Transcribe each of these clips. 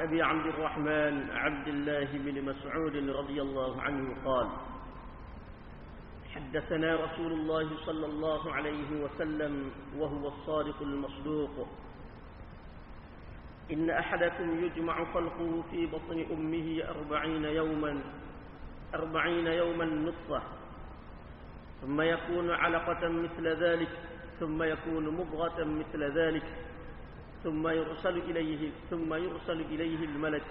أبي عبد الرحمن عبد الله بن مسعود رضي الله عنه قال: حدثنا رسول الله صلى الله عليه وسلم وهو الصادق المصدوق: إن أحدكم يجمع خلقه في بطن أمه 40 يوما نطفة، ثم يكون علقة مثل ذلك، ثم يكون مضغة مثل ذلك، ثم يرسل إليه الملك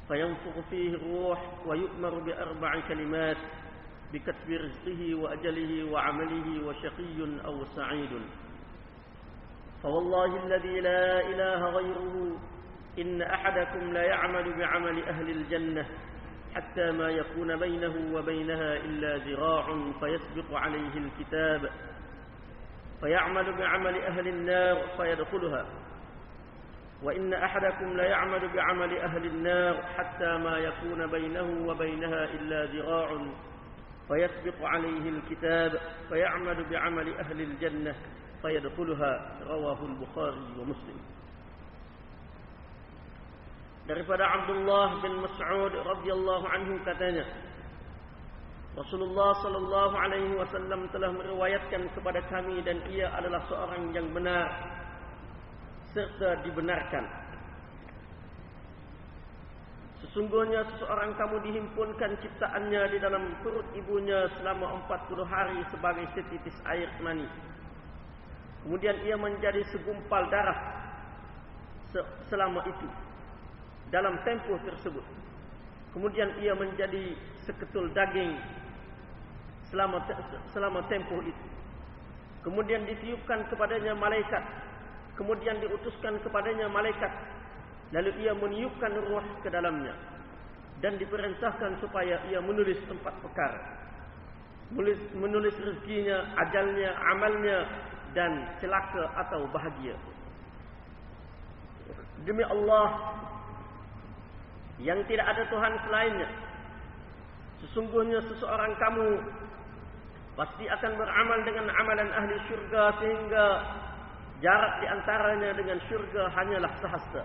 فينفخ فيه الروح ويؤمر ب4 كلمات: بكتب رزقه وأجله وعمله وشقي أو سعيد. فوالله الذي لا إله غيره إن أحدكم لا يعمل بعمل أهل الجنة حتى ما يكون بينه وبينها إلا ذراع فيسبق عليه الكتاب فيعمل بعمل أهل النار فيدخلها، وإن أحدكم لا يعمل بعمل أهل النار حتى ما يكون بينه وبينها إلا ذراع فيسبق عليه الكتاب فيعمل بعمل أهل الجنة فيدخلها. رواه البخاري ومسلم. Daripada Abdullah bin Mas'ud radhiyallahu anhu katanya, Rasulullah sallallahu alaihi wasallam telah meriwayatkan kepada kami dan ia adalah seorang yang benar serta dibenarkan. Sesungguhnya seseorang kamu dihimpunkan ciptaannya di dalam perut ibunya selama 40 hari sebagai setitis air mani. Kemudian ia menjadi segumpal darah selama itu dalam tempoh tersebut. Kemudian ia menjadi seketul daging selama tempoh itu. Kemudian ditiupkan kepadanya malaikat. Kemudian diutuskan kepadanya malaikat. Lalu ia meniupkan ruh ke dalamnya. Dan diperintahkan supaya ia menulis 4 perkara. Menulis rezekinya, ajalnya, amalnya, dan celaka atau bahagia. Demi Allah yang tidak ada Tuhan selainnya, sesungguhnya seseorang kamu pasti akan beramal dengan amalan ahli syurga sehingga jarak di antaranya dengan syurga hanyalah sehasta.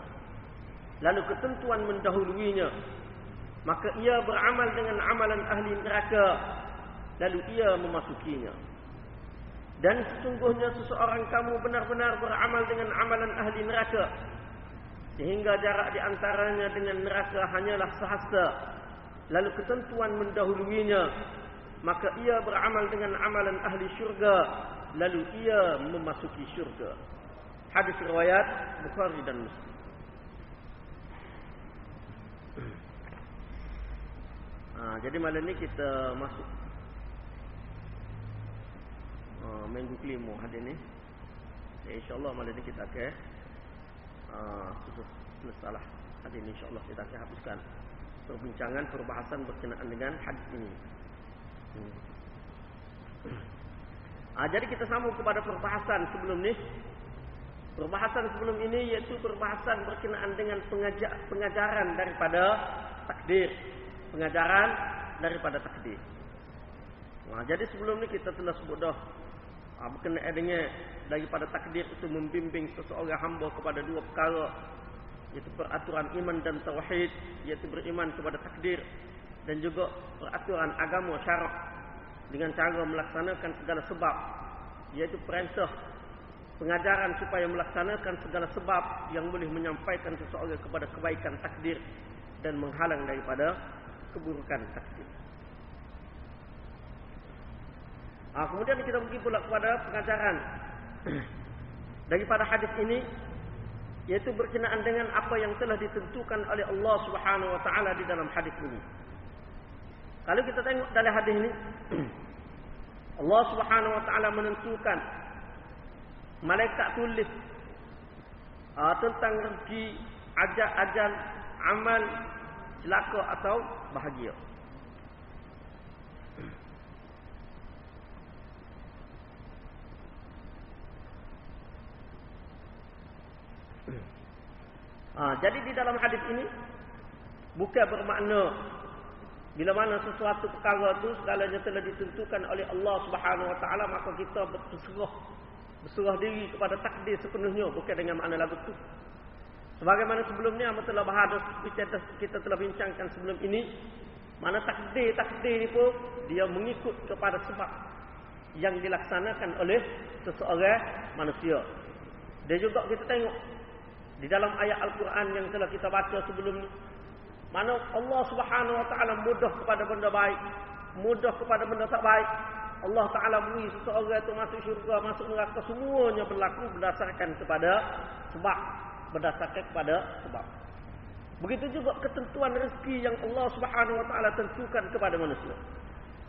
Lalu ketentuan mendahuluinya, maka ia beramal dengan amalan ahli neraka, lalu ia memasukinya. Dan sesungguhnya seseorang kamu benar-benar beramal dengan amalan ahli neraka sehingga jarak di antaranya dengan neraka hanyalah sehasta. Lalu ketentuan mendahuluinya, maka ia beramal dengan amalan ahli syurga, lalu ia memasuki syurga. Hadis riwayat Bukhari dan Muslim. Jadi malam ni kita masuk minggu kelima hadis ni. InsyaAllah malam ni kita akan selesailah hadis ni. InsyaAllah kita akan habiskan perbincangan, perbahasan berkenaan dengan hadis ini. Jadi kita sambung kepada perbahasan sebelum ni. Perbahasan sebelum ini iaitu perbahasan berkenaan dengan pengajaran daripada takdir. Pengajaran daripada takdir. Jadi sebelum ni kita telah sebut dah berkenaan dengan daripada takdir itu membimbing seseorang hamba kepada 2 perkara, iaitu peraturan iman dan tauhid, iaitu beriman kepada takdir, dan juga peraturan agama syarak dengan cara melaksanakan segala sebab, iaitu perintah pengajaran supaya melaksanakan segala sebab yang boleh menyampaikan seseorang kepada kebaikan takdir dan menghalang daripada keburukan takdir. Kemudian kita pergi pula kepada pengajaran daripada hadis ini, iaitu berkenaan dengan apa yang telah ditentukan oleh Allah Subhanahu wa taala di dalam hadis ini. Kalau kita tengok dalam hadis ini, Allah Subhanahu wa taala menentukan malaikat tulis tentang rezeki, ajal, amal, celaka atau bahagia. Jadi di dalam hadis ini bukan bermakna bila mana sesuatu perkara itu segalanya telah ditentukan oleh Allah Subhanahu wa taala maka kita berserah diri kepada takdir sepenuhnya, bukan dengan makna lagu tu. Sebagaimana sebelumnya telah bahas, kita telah bincangkan sebelum ini, mana takdir ini pun dia mengikut kepada sebab yang dilaksanakan oleh seseorang manusia. Dan juga kita tengok di dalam ayat Al-Quran yang telah kita baca sebelum ini, mana Allah Subhanahu Wa Taala mudah kepada benda baik, mudah kepada benda tak baik. Allah Ta'ala beri seseorang itu masuk syurga, masuk neraka, semuanya berlaku berdasarkan kepada sebab. Berdasarkan kepada sebab. Begitu juga ketentuan rezeki yang Allah Subhanahu Wa Ta'ala tentukan kepada manusia.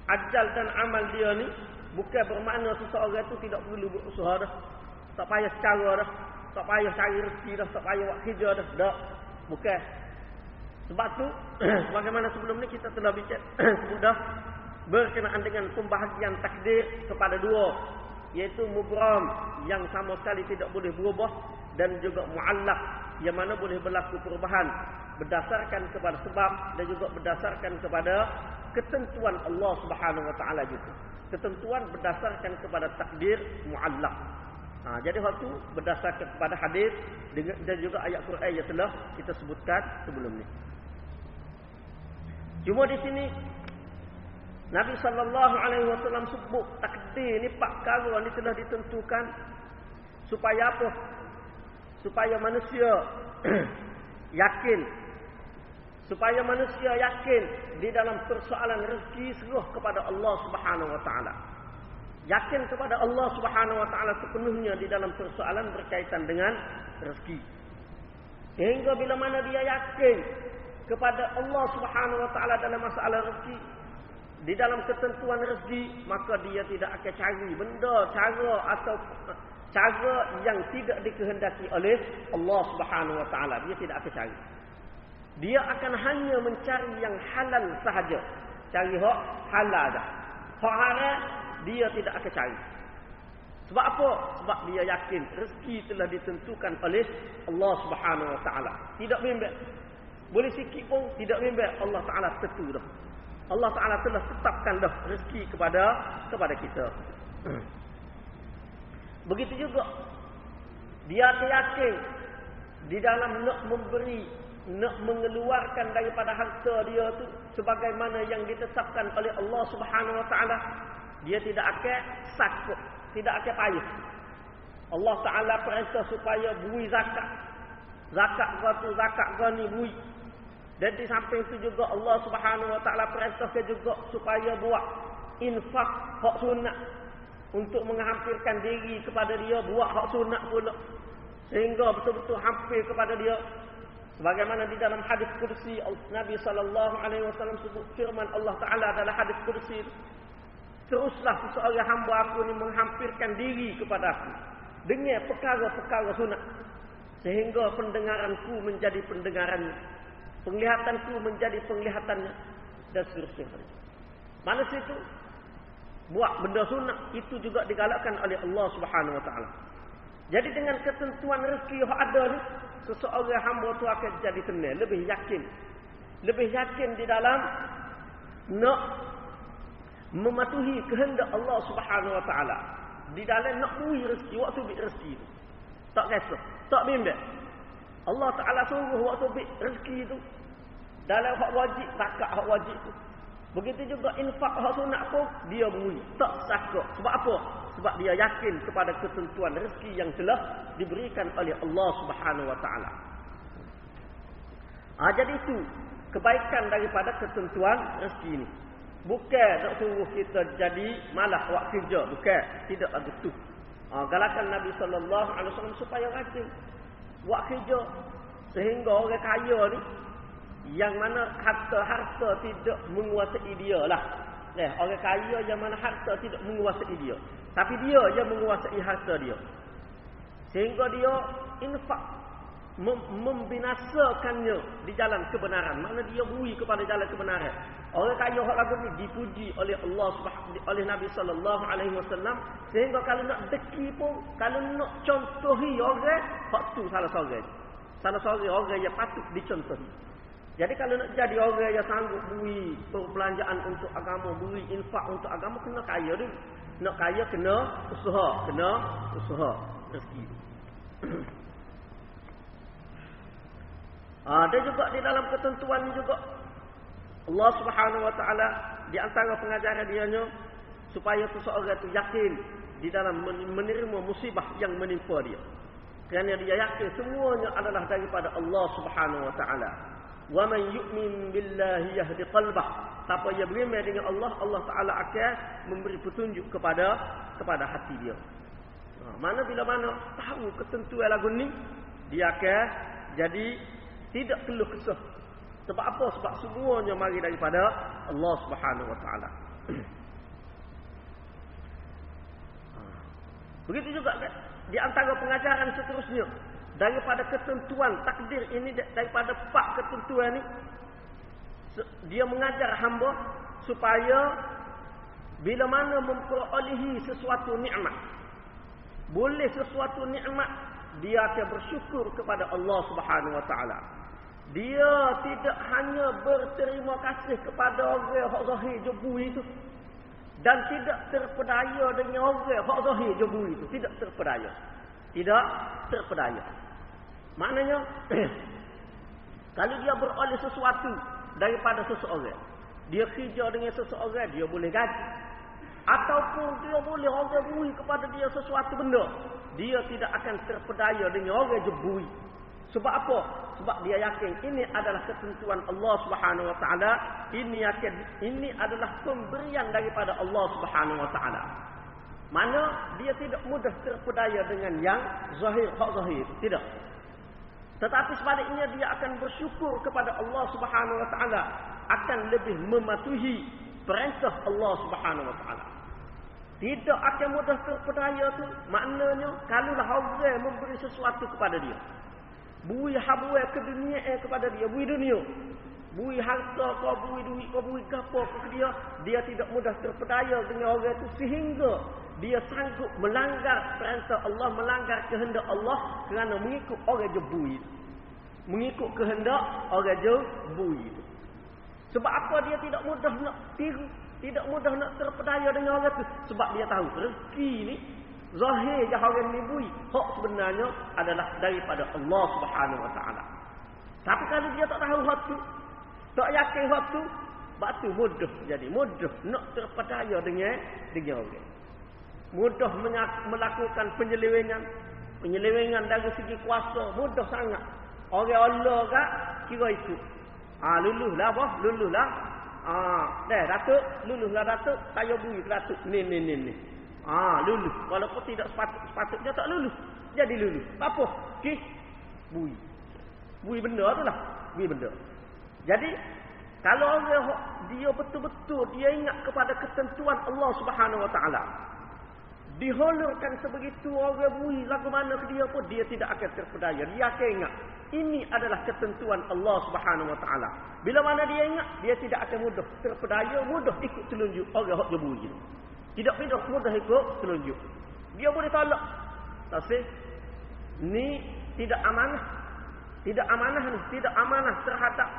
Ajal dan amal dia ni bukan bermakna seseorang itu tidak perlu berusaha dah. Tak payah secara dah. Tak payah cari rezeki dah. Tak payah buat kerja dah. Tak. Bukan. Sebab tu, bagaimana sebelum ni kita telah bincang sebut dah, berkenaan dengan pembahagian takdir kepada dua, iaitu mubram yang sama sekali tidak boleh berubah, dan juga muallaq yang mana boleh berlaku perubahan berdasarkan kepada sebab dan juga berdasarkan kepada ketentuan Allah Subhanahu Wa Taala juga. Ketentuan berdasarkan kepada takdir muallaq. Jadi hal tu berdasarkan kepada hadis dan juga ayat Quran yang telah kita sebutkan sebelum ni. Cuma di sini Nabi SAW sebut takdir ni 4 perkara ni telah ditentukan supaya apa? Supaya manusia yakin. Supaya manusia yakin di dalam persoalan rezeki serah kepada Allah Subhanahu Wa Taala. Yakin kepada Allah Subhanahu Wa Taala sepenuhnya di dalam persoalan berkaitan dengan rezeki. Sehingga bila mana dia yakin kepada Allah Subhanahu Wa Taala dalam masalah rezeki, di dalam ketentuan rezeki, maka dia tidak akan cari benda, cara atau cara yang tidak dikehendaki oleh Allah Subhanahu Wa Taala. Dia tidak akan cari. Dia akan hanya mencari yang halal sahaja. Cari hak halal dah. Hak haram dia tidak akan cari. Sebab apa? Sebab dia yakin rezeki telah ditentukan oleh Allah Subhanahu Wa Taala. Tidak bimbang. Boleh sikit pun tidak bimbang, Allah Taala tentu dah. Allah Ta'ala telah tetapkan dah rezeki kepada kita. Begitu juga dia yakin di dalam nak memberi, nak mengeluarkan daripada harta dia tu sebagaimana yang ditetapkan oleh Allah Subhanahu Wa Ta'ala. Dia tidak akan sakut, tidak akan payah. Allah Ta'ala perintah supaya beri zakat. Zakat ni beri. Dan di samping itu juga Allah Subhanahu Wa Taala perintahkan juga supaya buat infak hak sunat untuk menghampirkan diri kepada dia, buat hak sunat pula sehingga betul-betul hampir kepada dia. Sebagaimana di dalam hadis kursi Nabi SAW sebut firman Allah Taala dalam hadis kursi, teruslah seseorang hamba aku ni menghampirkan diri kepada aku dengan perkara-perkara sunat sehingga pendengaranku menjadi pendengarannya, penglihatanku menjadi penglihatannya, dan seterusnya. Mana situ buat benda sunat itu juga digalakkan oleh Allah Subhanahu Wa Taala. Jadi dengan ketentuan rezeki yang ada ni, seseorang hamba tu akan jadi tenang, lebih yakin di dalam nak mematuhi kehendak Allah Subhanahu Wa Taala, di dalam nak beri rezeki waktu beri rezeki tu. Tak kisah, tak bimbang. Allah Ta'ala suruh waktu beri rezeki itu dalam hak wajib, zakat hak wajib tu. Begitu juga infak hak sunat pun dia beri, tak sakut. Sebab apa? Sebab dia yakin kepada ketentuan rezeki yang telah diberikan oleh Allah Subhanahu Wa Ta'ala. Jadi itu kebaikan daripada ketentuan rezeki ini. Bukan nak suruh kita jadi malas buat kerja, bukan, tidak ada tu. Galakan Nabi SAW supaya rajin buat kerja sehingga orang kaya ni yang mana harta tidak menguasai dia lah. Orang kaya yang mana harta tidak menguasai dia, tapi dia yang menguasai harta dia, sehingga dia infak membinasakannya di jalan kebenaran. Makna dia beri kepada jalan kebenaran. Orang kaya hak lagu ni dipuji oleh Allah oleh Nabi SAW, sehingga kalau nak deki pun, kalau nak contohi orang, hak tu salah seorang orang yang patut dicontohi. Jadi kalau nak jadi orang yang sanggup beri perbelanjaan untuk agama, beri infak untuk agama, kena kaya dulu. Nak kaya kena usaha rezeki. Ada juga di dalam ketentuan juga Allah Subhanahu wa taala di antara pengajaran dia supaya seseorang itu yakin di dalam menerima musibah yang menimpa dia. Kerana dia yakin semuanya adalah daripada Allah Subhanahu wa taala. Wa man yu'min billahi yahdi qalbah. Siapa yang beriman dengan Allah, Allah Taala akan memberi petunjuk kepada hati dia. Mana bila mana tahu ketentuan lagu ni, dia akan jadi tidak keluh kesah. Sebab apa? Sebab semuanya mari daripada Allah Subhanahu wa taala. Begitu juga di antara pengajaran seterusnya daripada ketentuan takdir ini, daripada 4 ketentuan ini, dia mengajar hamba supaya bila mana memperolehi sesuatu nikmat, boleh sesuatu nikmat, dia akan bersyukur kepada Allah Subhanahu wa taala. Dia tidak hanya berterima kasih kepada orang hak zahir jebu itu, dan tidak terpedaya dengan orang hak zahir jebu itu, tidak terpedaya. Tidak terpedaya. Maknanya kalau dia beroleh sesuatu daripada seseorang, dia kerja dengan seseorang, dia boleh gaji. Ataupun dia boleh orang bui kepada dia sesuatu benda, dia tidak akan terpedaya dengan orang jebui. Sebab apa? Sebab dia yakin ini adalah ketentuan Allah Subhanahu wa taala, ini adalah pemberian daripada Allah Subhanahu wa taala. Mana dia tidak mudah terpedaya dengan yang zahir, hak zahir, tidak. Tetapi sebaliknya dia akan bersyukur kepada Allah Subhanahu wa taala, akan lebih mematuhi perintah Allah Subhanahu wa taala. Tidak akan mudah terpedaya tu, maknanya kalaulah orang memberi sesuatu kepada dia, bui habuai ke dunia kepada dia, bui dunia, bui harta kau, bui duit kau, bui apa ke dia tidak mudah terpedaya dengan orang itu sehingga dia sanggup melanggar perintah Allah, melanggar kehendak Allah kerana mengikut orang jebui, mengikut kehendak orang jebui. Sebab apa dia tidak mudah nak tiru, tidak mudah nak terpedaya dengan orang itu? Sebab dia tahu rezeki ni zahir je orang ni bui, hak sebenarnya adalah daripada Allah Subhanahu wa taala. Tapi kalau dia tak tahu hak tu, tak yakin hak tu, batu mudah jadi mudah nak terpedaya dengan orang. Mudah melakukan penyelewengan dari segi kuasa, mudah sangat. Orang Allah kak kira ikut. Luluhlah boh, luluhlah. Datuk, luluhlah datuk, saya bui ke datuk. Ni. Luluh. Walaupun tidak sepatutnya tak luluh. Jadi luluh. Apa? Bui. Bui benda tu lah. Bui benda. Jadi kalau orang dia betul-betul dia ingat kepada ketentuan Allah Subhanahu wa taala, diholurkan sebegitu orang bui lagu mana ke dia pun dia tidak akan terpedaya. Dia akan ingat ini adalah ketentuan Allah Subhanahu wa taala. Bila mana dia ingat, dia tidak akan mudah terpedaya, mudah ikut telunjuk orang hak bui. Tidak mudah ikut telunjuk. Dia boleh tolak. Tapi ni tidak amanah. Tidak amanah ni, tidak amanah terhadap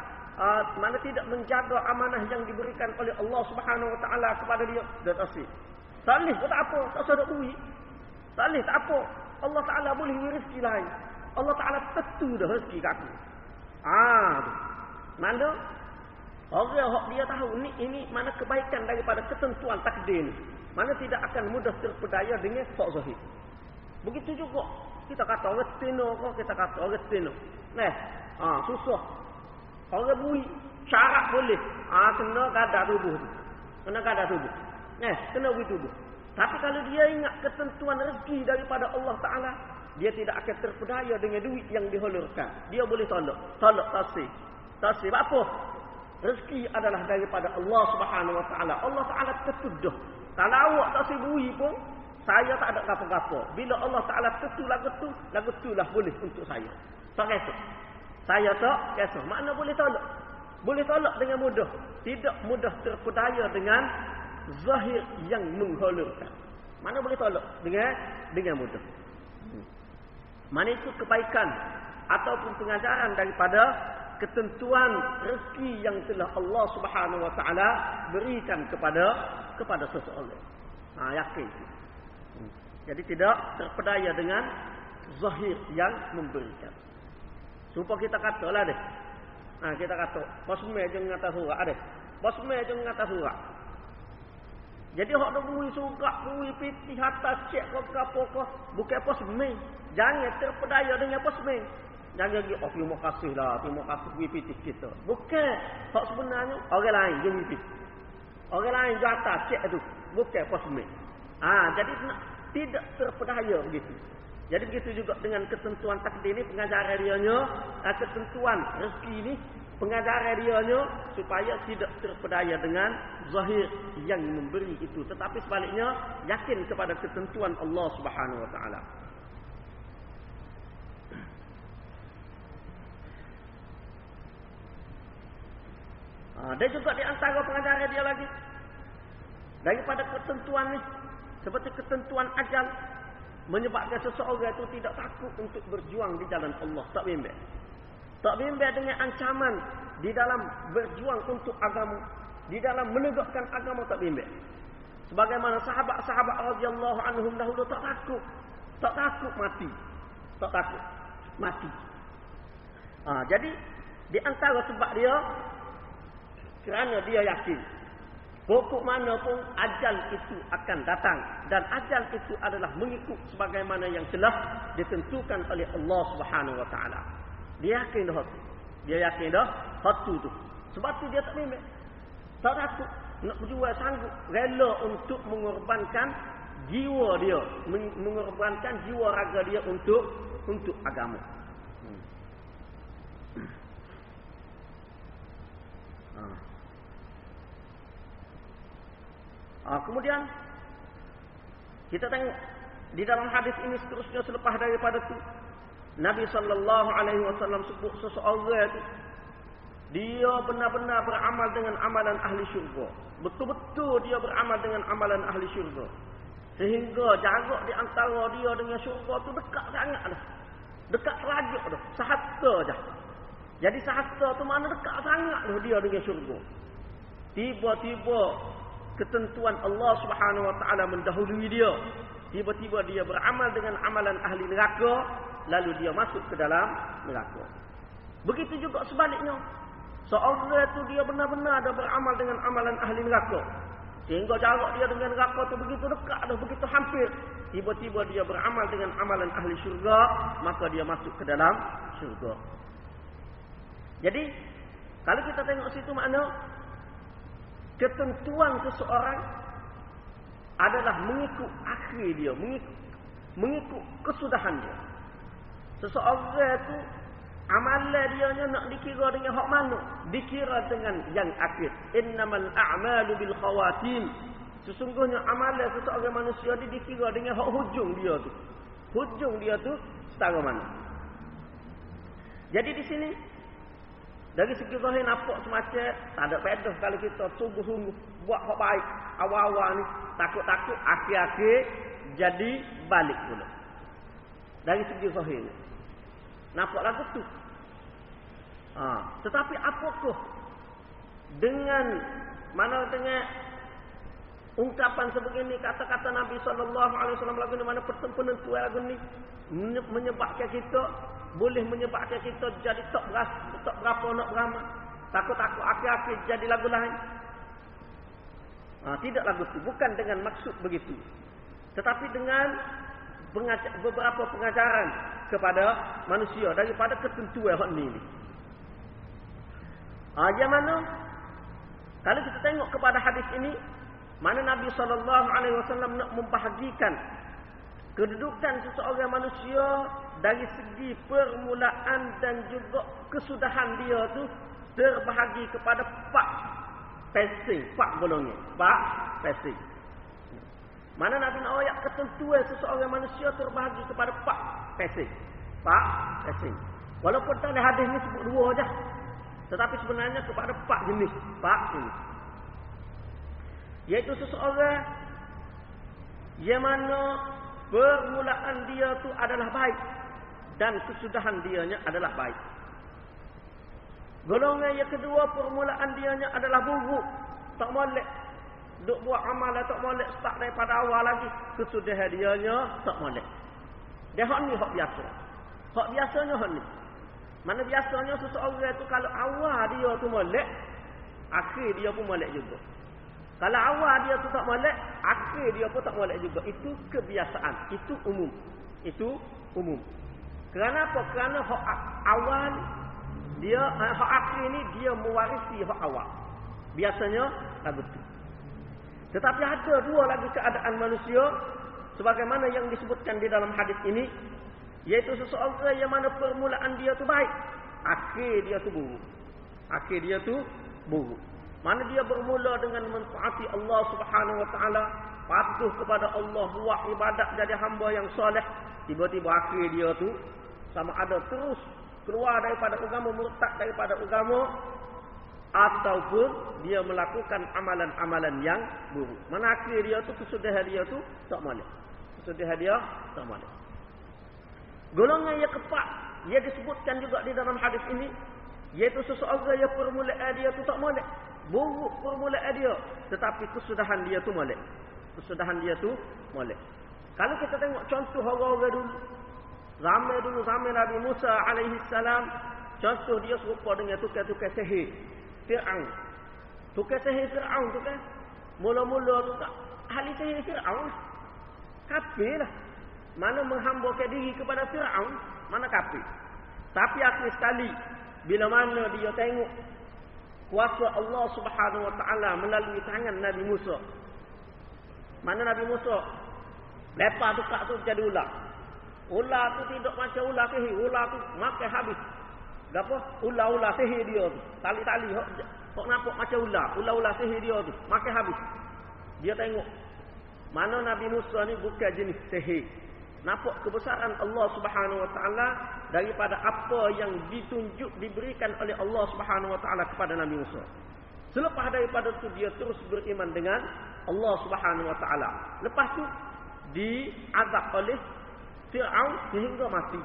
mana tidak menjaga amanah yang diberikan oleh Allah Subhanahu wa taala kepada dia. Dan asih salih pun tak apa, tak usah duit. Salih tak apa. Allah Taala boleh beri rezeki lain. Allah Taala tentu dah rezeki kat aku. Mana orang dia tahu ini mana kebaikan daripada ketentuan takdir ni. Mana tidak akan mudah terpedaya dengan hak zahir. Begitu juga kita kata orang tino kau, kita kata orang tino. Susah. Orang bui syarat boleh. Kena kadar tubuh tu. Kena kadar tubuh. Kena tubuh. Tapi kalau dia ingat ketentuan rezeki daripada Allah Ta'ala, dia tidak akan terpedaya dengan duit yang diholurkan. Dia boleh tolak. Tolak tasih. Tasih. Apa? Rezeki adalah daripada Allah Subhanahu Wa Ta'ala. Allah Ta'ala tertuduh. Kalau awak tak sibui pun, saya tak ada apa-apa. Bila Allah Ta'ala tentu lagu tu lah boleh untuk saya. Tak kisah. Saya tak kisah. Makna boleh tolak. Boleh tolak dengan mudah. Tidak mudah terpedaya dengan zahir yang mengholurkan. Mana boleh tolak dengan mudah. Mana itu kebaikan ataupun pengajaran daripada ketentuan rezeki yang telah Allah Subhanahu wa taala berikan kepada seseorang. Yakin. Jadi tidak terpedaya dengan zahir yang memberikan. Supaya kita katalah deh. Kita kata, posme je ngata surat deh. Posme je ngata surat. Jadi hak dak bui surat, bui piti atas cek kau apa kau, bukan posme. Jangan terpedaya dengan posme. Jangan lagi, terima kasih lah, terima kasih bui piti kita. Bukan. Hak sebenarnya orang lain je bui piti. Orang lain je atas cek tu, bukan posme. Jadi tidak terpedaya begitu. Jadi begitu juga dengan ketentuan takdir ini, pengajaran dianya, ketentuan rezeki ini, pengajaran dianya supaya tidak terpedaya dengan zahir yang memberi itu, tetapi sebaliknya yakin kepada ketentuan Allah Subhanahu wa taala. Dan juga di antara pengajaran dia lagi daripada ketentuan ni, seperti ketentuan ajal, menyebabkan seseorang itu tidak takut untuk berjuang di jalan Allah. Tak bimbang. Tak bimbang dengan ancaman di dalam berjuang untuk agama, di dalam menegakkan agama, tak bimbang. Sebagaimana sahabat-sahabat radhiyallahu anhum dahulu tak takut. Tak takut mati. Tak takut mati. Jadi di antara sebab dia, kerana dia yakin pokok mana pun ajal itu akan datang, dan ajal itu adalah mengikut sebagaimana yang telah ditentukan oleh Allah Subhanahu wa taala. Dia yakin dah tu. Dia yakin dah hatu tu. Sebab tu dia tak bimbang. Tak takut, nak berjuang, sanggup, rela untuk mengorbankan jiwa dia, mengorbankan jiwa raga dia untuk agama. Kemudian kita tengok di dalam hadis ini seterusnya, selepas daripada itu Nabi sallallahu alaihi wasallam sebut seseorang itu dia benar-benar beramal dengan amalan ahli syurga. Betul-betul dia beramal dengan amalan ahli syurga, sehingga jarak di antara dia dengan syurga tu dekat sangat dah. Dekat telajuk dah, sehasta je. Jadi sehasta tu mana dekat sangat dah dia dengan syurga. Tiba-tiba ketentuan Allah Subhanahu wa taala mendahului dia. Tiba-tiba dia beramal dengan amalan ahli neraka, lalu dia masuk ke dalam neraka. Begitu juga sebaliknya. Seorang itu dia benar-benar ada beramal dengan amalan ahli neraka, sehingga jarak dia dengan neraka itu begitu dekat dah, begitu hampir. Tiba-tiba dia beramal dengan amalan ahli syurga, maka dia masuk ke dalam syurga. Jadi kalau kita tengok situ, makna ketentuan seseorang adalah mengikut akhir dia, mengikut kesudahan dia. Seseorang itu amalan dia nak dikira dengan hak mana? Dikira dengan yang akhir. Innamal a'malu bil khawatim. Sesungguhnya amalan seseorang manusia dikira dengan hak hujung dia tu. Hujung dia tu setara mana? Jadi di sini dari segi zahir nampak semacam tak ada faedah kalau kita sungguh-sungguh buat hak baik awal-awal ni, takut-takut akhir-akhir jadi balik pula. Dari segi zahir ni nampak lagu tu. Tetapi apakah dengan ungkapan sebegini, kata-kata Nabi sallallahu alaihi wasallam lagu ni, mana penentuan lagu ni menyebabkan kita, boleh menyebabkan kita jadi tak berapa nak beramal, takut-takut akhir-akhir jadi lagu lain. Tidak lagu tu, bukan dengan maksud begitu, tetapi dengan beberapa pengajaran kepada manusia daripada ketentuan hak ni. Yang mana kalau kita tengok kepada hadis ini, mana Nabi sallallahu alaihi wasallam nak membahagikan kedudukan seseorang manusia dari segi permulaan dan juga kesudahan dia tu terbahagi kepada 4 pasing, 4 golongan, 4 pasing. Mana Nabi nak ayat ketentuan seseorang manusia terbahagi kepada 4 pasing. 4 pasing. Walaupun dalam hadis ni sebut 2 aja, tetapi sebenarnya kepada 4 jenis, 4 jenis. Iaitu seseorang yang mana permulaan dia tu adalah baik dan kesudahan dianya adalah baik. Golongan yang kedua, permulaan dianya adalah buruk, tak molek, duk buat amalan tak molek, start daripada awal lagi, kesudahan dianya tak molek. Dia hak ni hak biasa. Hak biasanya hak ni. Mana biasanya seseorang itu kalau awal dia tu molek, akhir dia pun molek juga. Kalau awal dia tu tak molek, akhir dia pun tak molek juga. Itu kebiasaan, itu umum. Itu umum. Kerana apa? Kerana hak awal dia, hak akhir ni dia mewarisi hak awal. Biasanya lagu tu. Tetapi ada dua lagi keadaan manusia sebagaimana yang disebutkan di dalam hadis ini, yaitu seseorang yang mana permulaan dia tu baik, akhir dia tu buruk. Akhir dia tu buruk. Mana dia bermula dengan mentaati Allah Subhanahu wa taala, patuh kepada Allah, buat ibadat jadi hamba yang soleh, tiba-tiba akhir dia tu sama ada terus keluar daripada agama, murtad daripada agama, ataupun dia melakukan amalan-amalan yang buruk. Mana akhir dia tu, kesudahan dia tu tak molek. Kesudahan dia tak molek. Golongan yang keempat, ia disebutkan juga di dalam hadis ini, iaitu seseorang yang permulaan dia tu tak molek. Buruk permulaan dia, tetapi kesudahan dia tu molek. Kesudahan dia tu molek. Kalau kita tengok contoh orang-orang dulu, zaman Nabi Musa alaihi salam, contoh dia serupa dengan tukar-tukar sihir Fir'aun. Tukar sihir Fir'aun tu kan, mula-mula tu tak ahli sihir Fir'aun, kafir lah. Mana menghambakan diri kepada Fir'aun, mana kafir. Tapi akhir sekali, bila mana dia tengok kuasa Allah Subhanahu wa taala melalui tangan Nabi Musa. Mana Nabi Musa lepas tukar tu jadi ular. Ular tu tidak macam ular sihir, ular tu makan habis. Gapo? Ular-ular sihir dia tu. Tali-tali hok nampak macam ular. Ular-ular sihir dia tu makan habis. Dia tengok mana Nabi Musa ni bukan jenis sihir. Nampak kebesaran Allah Subhanahu wa taala daripada apa yang ditunjuk diberikan oleh Allah Subhanahu wa taala kepada Nabi Musa. Selepas daripada itu dia terus beriman dengan Allah Subhanahu wa taala. Lepas tu diazab oleh Fir'aun sehingga mati.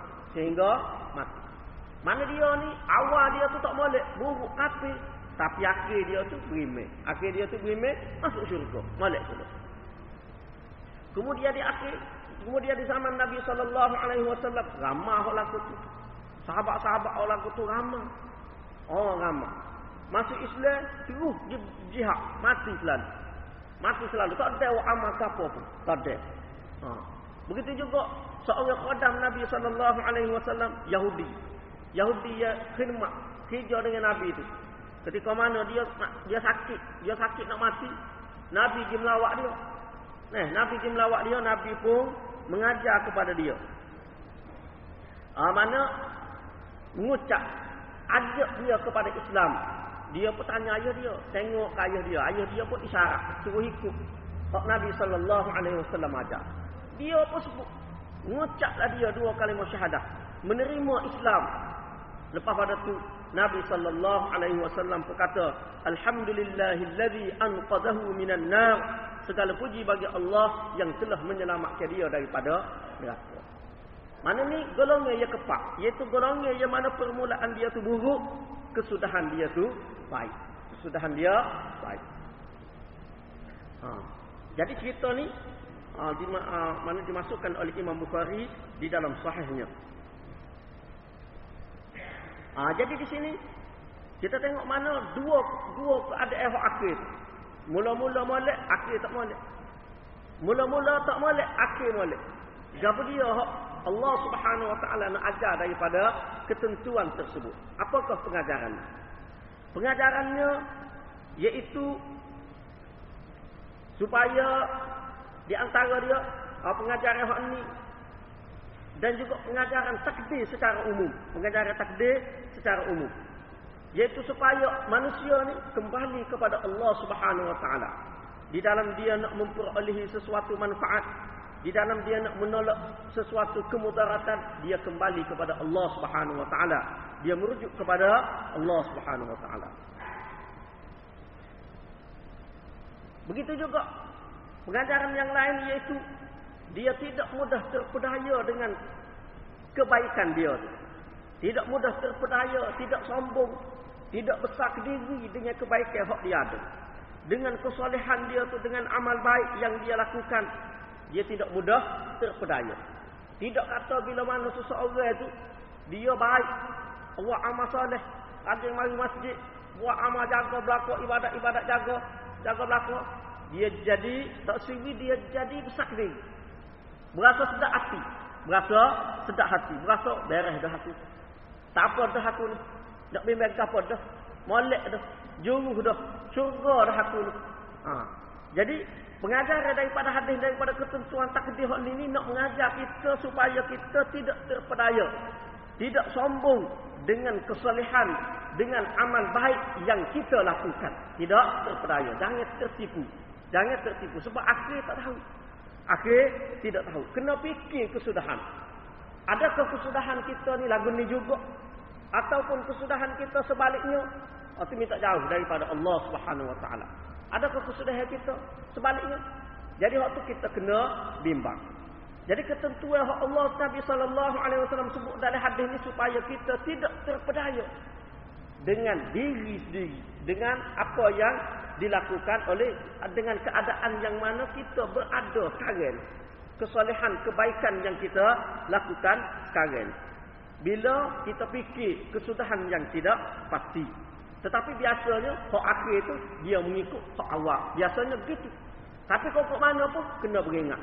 Mana dia ni awal dia tu tak molek, buruk kafir, tapi akhir dia tu beriman. Akhir dia tu beriman, masuk syurga, molek sudah. Kemudian di zaman Nabi sallallahu alaihi wasallam ramah orang tu. Sahabat-sahabat orang tu ramah. Orang ramah. Masuk Islam terus jihad, mati selalu. Mati selalu, tak ada amal siapa pun, tak ada. Begitu juga seorang khodam Nabi sallallahu alaihi wasallam Yahudi ya khidmat kerja dengan Nabi itu. Ketika mana dia sakit nak mati, Nabi pergi melawat dia. Nabi pergi melawat dia, Nabi pun mengajar kepada dia. Mana mengucap ajak dia kepada Islam. Dia pun tanya ayah dia, tengok ke ayah dia. Ayah dia pun isyarat suruh ikut hak Nabi sallallahu alaihi wasallam ajar. Dia pun sebut, mengucaplah dia 2 kalimah syahadah, menerima Islam. Lepas pada tu Nabi sallallahu alaihi wasallam berkata, alhamdulillahillazi anqadhahu minan nar. Segala puji bagi Allah yang telah menyelamatkan dia daripada neraka. Mana ni golongan yang keempat, iaitu golongan yang mana permulaan dia tu buruk, kesudahan dia tu baik. Kesudahan dia baik. Jadi cerita ni mana dimasukkan oleh Imam Bukhari di dalam sahihnya. Jadi di sini kita tengok mana dua keadaan akhir. Mula-mula molek, akhir tak molek. Mula-mula tak molek, akhir molek. Gapo dia Allah Subhanahu wa taala nak ajar daripada ketentuan tersebut. Apakah pengajarannya? Pengajarannya iaitu supaya di antara dia pengajaran hak ni dan juga pengajaran takdir secara umum. Pengajaran takdir secara umum. Iaitu supaya manusia ni kembali kepada Allah Subhanahu wa taala. Di dalam dia nak memperolehi sesuatu manfaat, di dalam dia nak menolak sesuatu kemudaratan, dia kembali kepada Allah Subhanahu wa taala. Dia merujuk kepada Allah Subhanahu wa taala. Begitu juga pengajaran yang lain iaitu dia tidak mudah terpedaya dengan kebaikan dia. Tidak mudah terpedaya, tidak sombong, tidak besar diri dengan kebaikan yang dia ada. Dengan kesolehan dia tu, dengan amal baik yang dia lakukan, dia tidak mudah terpedaya. Tidak kata bila mana seseorang itu dia baik, buat amal soleh, rajin mari masjid, buat amal jaga belakang ibadat jaga belakang, dia jadi tak siri, dia jadi besar diri. Berasa sedap hati, berasa beres dah aku. Tak apa dah aku ni. Nak bimbang apa dah. Molek dah, juruh dah, syurga dah aku ni. Jadi pengajaran daripada hadis, daripada ketentuan takdir ini nak mengajar kita supaya kita tidak terpedaya, tidak sombong dengan kesalehan, dengan amal baik yang kita lakukan. Tidak terpedaya, jangan tertipu. Sebab akhir tak tahu. Akhir tidak tahu. Kena fikir kesudahan. Adakah kesudahan kita ni lagu ni juga? Ataupun kesudahan kita sebaliknya? Itu minta jauh daripada Allah Subhanahu Wa Taala. Adakah kesudahan kita sebaliknya? Jadi waktu kita kena bimbang. Jadi ketentuan Allah Nabi sallallahu alaihi wasallam sebut dalam hadis ni supaya kita tidak terpedaya dengan diri sendiri, dengan apa yang dilakukan oleh, dengan keadaan yang mana kita berada sekarang, kesalehan, kebaikan yang kita lakukan sekarang. Bila kita fikir kesudahan yang tidak pasti. Tetapi biasanya hak akhir itu dia mengikut hak awal. Biasanya begitu. Tapi kok mana pun kena beringat.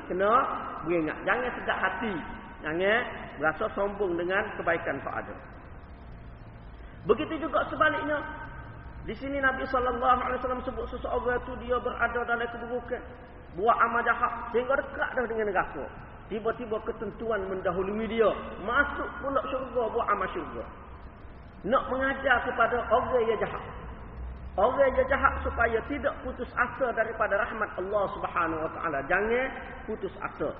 Jangan sedap hati. Jangan berasa sombong dengan kebaikan hak ada. Begitu juga sebaliknya. Di sini Nabi SAW sebut seseorang itu dia berada dalam keburukan, buat amal jahat sehingga dekat dah dengan neraka. Tiba-tiba ketentuan mendahului dia, masuk pula syurga, buat amal syurga. Nak mengajar kepada orang yang jahat. Orang yang jahat supaya tidak putus asa daripada rahmat Allah Subhanahu Wa Taala. Jangan putus asa.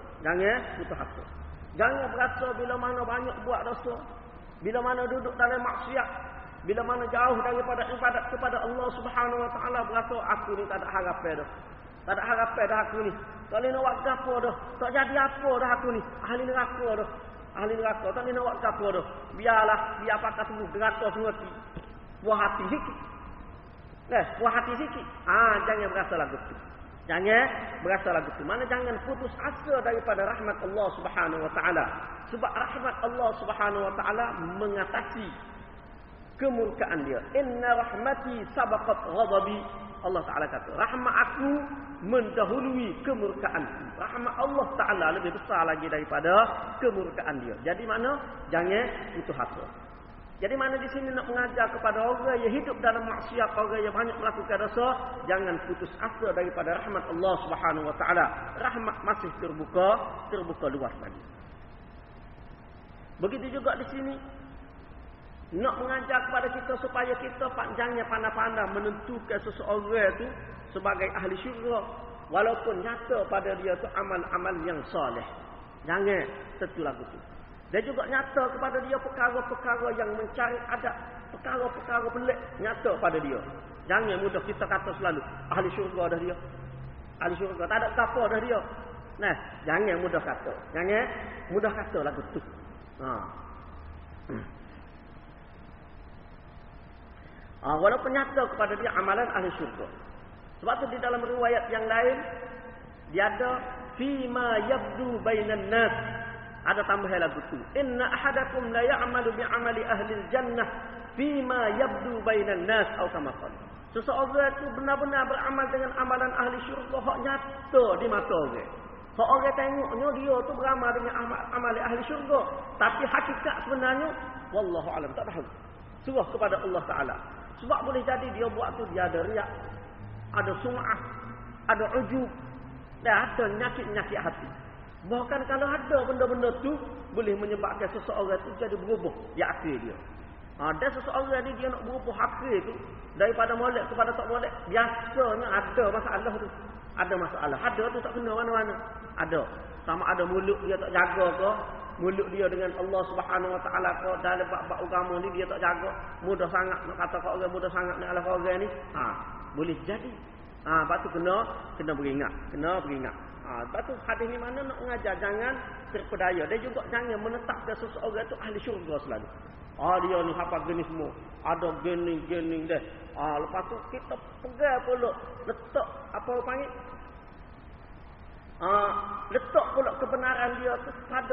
Jangan berasa bila mana banyak buat dosa, bila mana duduk dalam maksiat, bila mana jauh daripada ibadat kepada Allah Subhanahu Wa Taala, berasa aku ni tak ada harapan dah. Tak ada harapan dah aku ni. Tak boleh nak buat apa dah. Tak jadi apa dah aku ni. Ahli neraka dah. Tak boleh nak buat apa dah. Biar pakai semua neraka semua ti. Buah hati sikit. Buah hati sikit. Jangan berasa lagu tu. Mana jangan putus asa daripada rahmat Allah Subhanahu Wa Taala. Sebab rahmat Allah Subhanahu Wa Taala mengatasi kemurkaan dia. Inna rahmati sabaqat ghadabi. Allah Ta'ala kata, rahmat aku mendahului kemurkaanku. Rahmat Allah Ta'ala lebih besar lagi daripada kemurkaan dia. Jadi mana? Jangan putus asa. Jadi mana di sini nak mengajar kepada orang yang hidup dalam maksiat, orang yang banyak melakukan dosa, jangan putus asa daripada rahmat Allah Subhanahu Wa Ta'ala. Rahmat masih terbuka luas lagi. Begitu juga di sini nak mengajar kepada kita supaya kita jangan pandai-pandai menentukan seseorang itu sebagai ahli syurga walaupun nyata pada dia tu amal-amal yang soleh. Jangan tentu lagu tu. Dan juga nyata kepada dia perkara-perkara yang mencari adab, perkara-perkara pelik nyata pada dia. Jangan mudah kita kata selalu ahli syurga dah dia. Ahli syurga tak ada apa dah dia. Jangan mudah kata lagu tu. Walaupun nyata kepada dia amalan ahli syurga. Sebab tu di dalam riwayat yang lain dia ada fima yabdu bainan nas. Ada tambahan lagu tu. Inna ahadakum la ya'malu bi amali ahli jannah fima yabdu bainan nas atau kama qala. Seseorang itu benar-benar beramal dengan amalan ahli syurga hak nyata di mata orang. Hak orang tengoknya dia tu beramal dengan amal ahli syurga, tapi hakikat sebenarnya wallahu alam tak tahu. Serah kepada Allah Taala. Sebab boleh jadi dia buat tu dia ada riak, ada sum'ah, ada ujub, dan ada nyakit-nyakit hati. Bahkan kalau ada benda-benda tu boleh menyebabkan seseorang tu jadi berubah di akhir dia. Dan seseorang ni dia nak berubah akhir tu daripada molek kepada tak molek, biasanya ada masalah tu. Ada masalah. Ada tu tak kena mana-mana. Ada. Sama ada mulut dia tak jaga ke, mulut dia dengan Allah Subhanahu Wa Taala ke, dalam bab agama ni dia tak jaga, mudah sangat nak kata kat orang mudah sangat nak alah orang ni. Boleh jadi. Lepas tu kena beringat. Lepas tu hadis ni mana nak mengajar jangan terpedaya. Dan juga jangan menetapkan seseorang tu ahli syurga selalu. Dia ni hafal gini semua. Ada gini dah. Lepas tu kita pegang pula letak apa panggil? Letak pula kebenaran dia tu pada